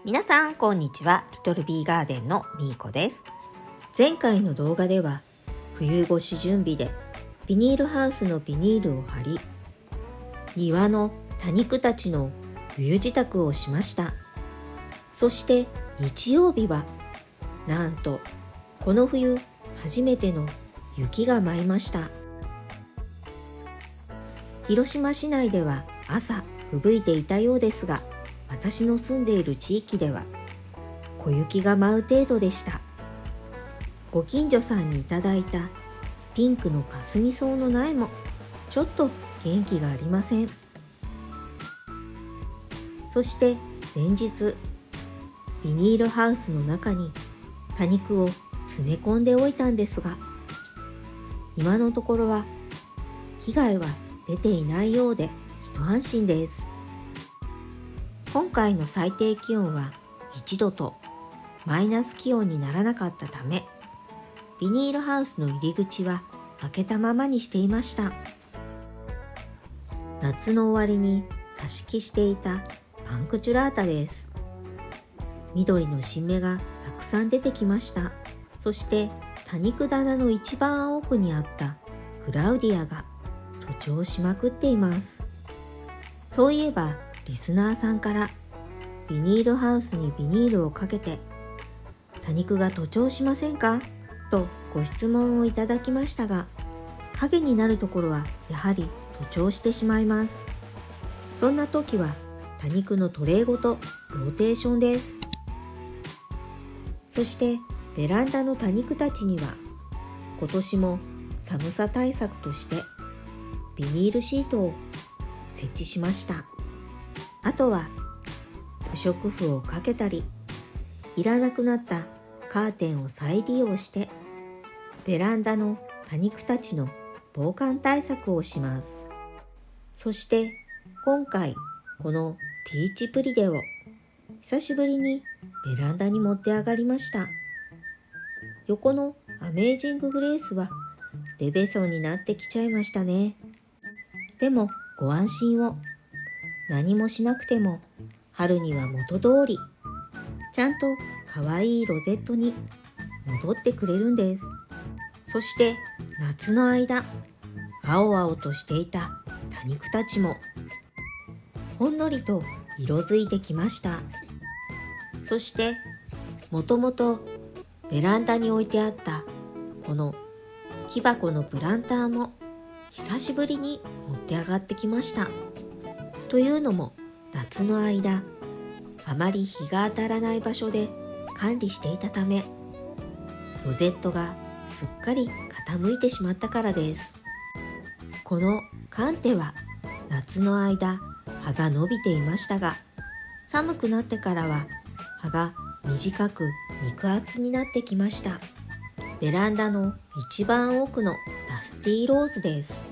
皆さんこんにちは。リトルビーガーデンのみーこです。前回の動画では冬越し準備でビニールハウスのビニールを張り、庭の多肉たちの冬支度をしました。そして日曜日はなんとこの冬初めての雪が舞いました。広島市内では朝吹雪いていたようですが、私の住んでいる地域では小雪が舞う程度でした。ご近所さんにいただいたピンクのかすみ草の苗もちょっと元気がありません。そして前日、ビニールハウスの中に多肉を詰め込んでおいたんですが、今のところは被害は出ていないようで一安心です。今回の最低気温は1度とマイナス気温にならなかったため、ビニールハウスの入り口は開けたままにしていました。夏の終わりに挿し木していたパンクチュラータです。緑の新芽がたくさん出てきました。そして多肉棚の一番奥にあったクラウディアが徒長しまくっています。そういえばリスナーさんからビニールハウスにビニールをかけて多肉が徒長しませんかとご質問をいただきましたが、影になるところはやはり徒長してしまいます。そんな時は多肉のトレイごとローテーションです。そしてベランダの多肉たちには今年も寒さ対策としてビニールシートを設置しました。あとは不織布をかけたり、いらなくなったカーテンを再利用してベランダの多肉たちの防寒対策をします。そして今回このピーチプリデを久しぶりにベランダに持って上がりました。横のアメージンググレースはデベソになってきちゃいましたね。でもご安心を。何もしなくても春には元通りちゃんと可愛いロゼットに戻ってくれるんです。そして夏の間青々としていた多肉たちもほんのりと色づいてきました。そしてもともとベランダに置いてあったこの木箱のプランターも久しぶりに持って上がってきました。というのも夏の間あまり日が当たらない場所で管理していたため、ロゼットがすっかり傾いてしまったからです。このカンテは夏の間葉が伸びていましたが、寒くなってからは葉が短く肉厚になってきました。ベランダの一番奥のダスティーローズです。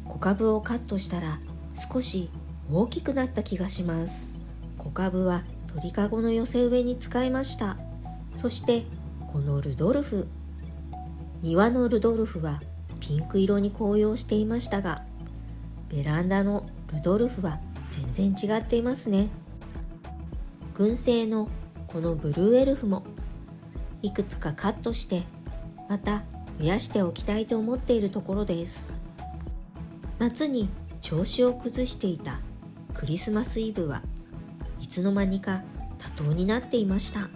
小株をカットしたら少し大きくなった気がします。小株は鳥かごの寄せ植えに使いました。そしてこのルドルフ、庭のルドルフはピンク色に紅葉していましたが、ベランダのルドルフは全然違っていますね。群生のこのブルーエルフもいくつかカットしてまた増やしておきたいと思っているところです。夏に調子を崩していたクリスマスイブはいつの間にか多頭になっていました。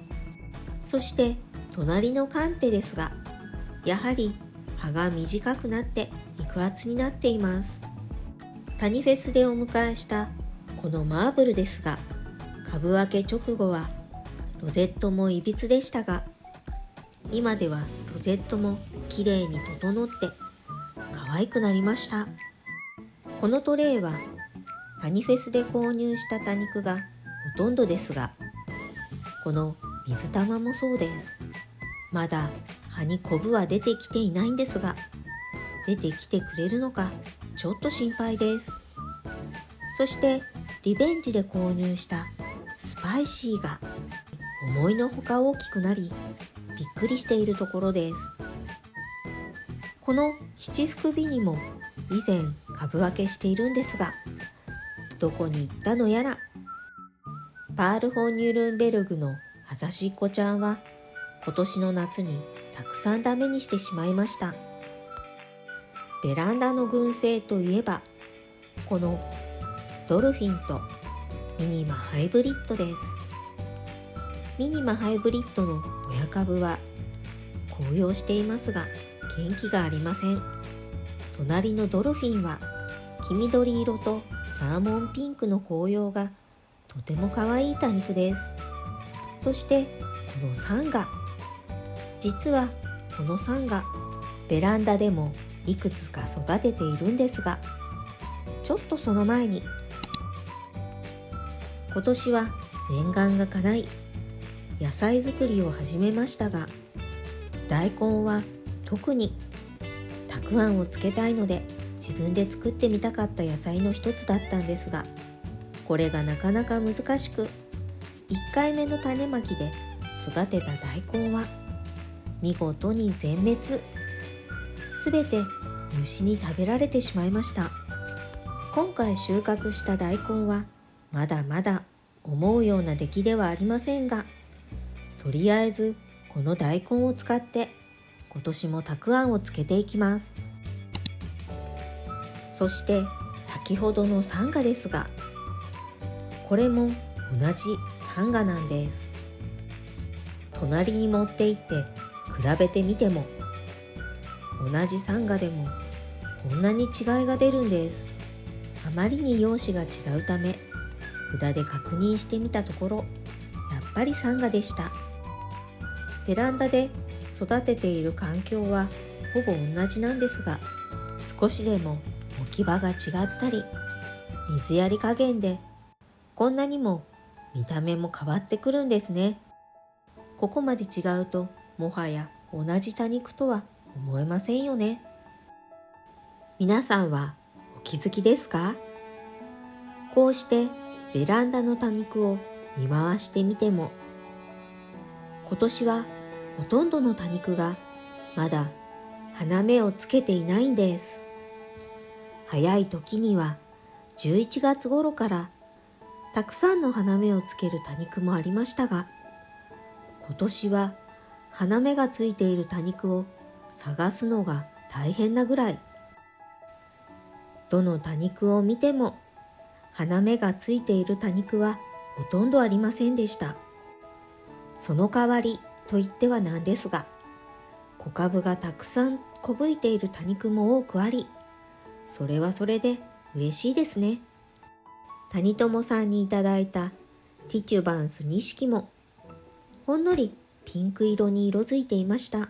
そして隣のカンテですが、やはり葉が短くなって肉厚になっています。タニフェスでお迎えしたこのマーブルですが、株分け直後はロゼットもいびつでしたが、今ではロゼットもきれいに整って可愛くなりました。このトレイはタニフェスで購入した多肉がほとんどですが、この水玉もそうです。まだ葉にコブは出てきていないんですが、出てきてくれるのかちょっと心配です。そしてリベンジで購入したスパイシーが思いのほか大きくなりびっくりしているところです。この七福美にも以前株分けしているんですが、どこに行ったのやら。パール・フォン・ニュルンベルグのあざしっこちゃんは今年の夏にたくさんダメにしてしまいました。ベランダの群生といえばこのドルフィンとミニマハイブリッドです。ミニマハイブリッドの親株は紅葉していますが元気がありません。隣のドルフィンは黄緑色とサーモンピンクの紅葉がとても可愛い多肉です。そしてこのサンガ、実はこのサンガベランダでもいくつか育てているんですが、ちょっとその前に今年は念願が叶い野菜作りを始めましたが、大根は特にたくあんをつけたいので自分で作ってみたかった野菜の一つだったんですが、これがなかなか難しく、1回目の種まきで育てた大根は見事に全滅。すべて虫に食べられてしまいました。今回収穫した大根はまだまだ思うような出来ではありませんが、とりあえずこの大根を使って今年もたくあんをつけていきます。そして先ほどのサンガですが、これも同じサンガなんです。隣に持って行って比べてみても同じサンガでもこんなに違いが出るんです。あまりに容姿が違うため札で確認してみたところ、やっぱりサンガでした。ベランダで育てている環境はほぼ同じなんですが、少しでも置き場が違ったり水やり加減でこんなにも見た目も変わってくるんですね。ここまで違うともはや同じ多肉とは思えませんよね。皆さんはお気づきですか？こうしてベランダの多肉を見回してみても、今年はほとんどの多肉がまだ花芽をつけていないんです。早い時には11月頃からたくさんの花芽をつける多肉もありましたが、今年は花芽がついている多肉を探すのが大変なぐらい、どの多肉を見ても花芽がついている多肉はほとんどありませんでした。その代わりと言ってはなんですが、小株がたくさんこぶいている多肉も多くあり、それはそれで嬉しいですね。谷友さんにいただいたティチュバンス錦もほんのりピンク色に色づいていました。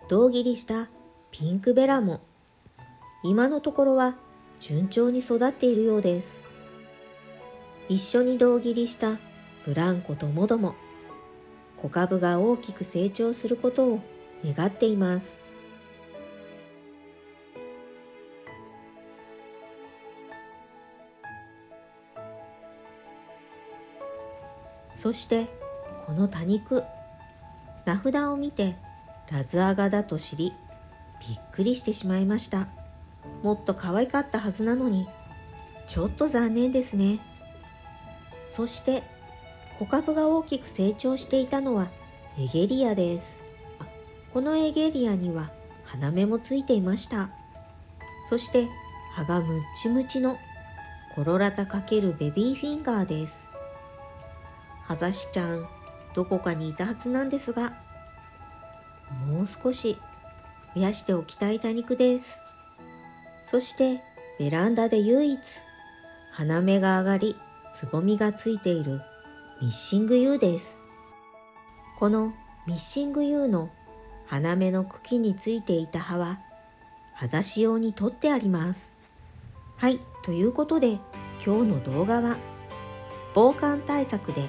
胴切りしたピンクベラも今のところは順調に育っているようです。一緒に胴切りしたブランコとモドも小株が大きく成長することを願っています。そしてこの多肉、名札を見てラズアガだと知りびっくりしてしまいました。もっと可愛かったはずなのに、ちょっと残念ですね。そして小株が大きく成長していたのはエゲリアです。このエゲリアには花芽もついていました。そして葉がムッチムチのコロラタ×ベビーフィンガーです。葉ざしちゃんどこかにいたはずなんですが、もう少し増やしておきたい多肉です。そしてベランダで唯一花芽が上がりつぼみがついているミッシングユーです。このミッシングユーの花芽の茎についていた葉は葉ざし用に取ってあります。はい、ということで今日の動画は防寒対策で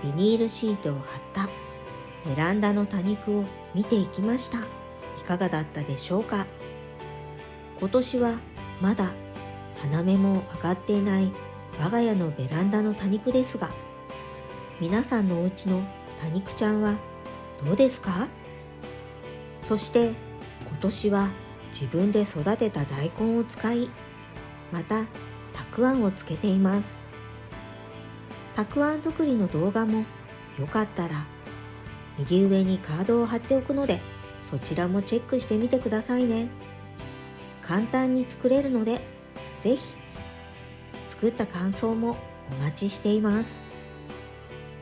ビニールシートを貼ったベランダの多肉を見ていきました。いかがだったでしょうか？今年はまだ花芽も上がっていない我が家のベランダの多肉ですが、皆さんのお家の多肉ちゃんはどうですか？そして今年は自分で育てた大根を使い、またたくあんをつけています。たくあん作りの動画もよかったら右上にカードを貼っておくので、そちらもチェックしてみてくださいね。簡単に作れるので、ぜひ作った感想もお待ちしています。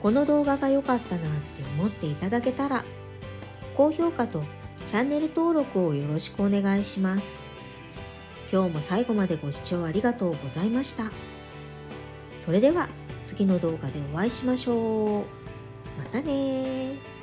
この動画が良かったなって思っていただけたら、高評価とチャンネル登録をよろしくお願いします。今日も最後までご視聴ありがとうございました。それでは次の動画でお会いしましょう。またねー。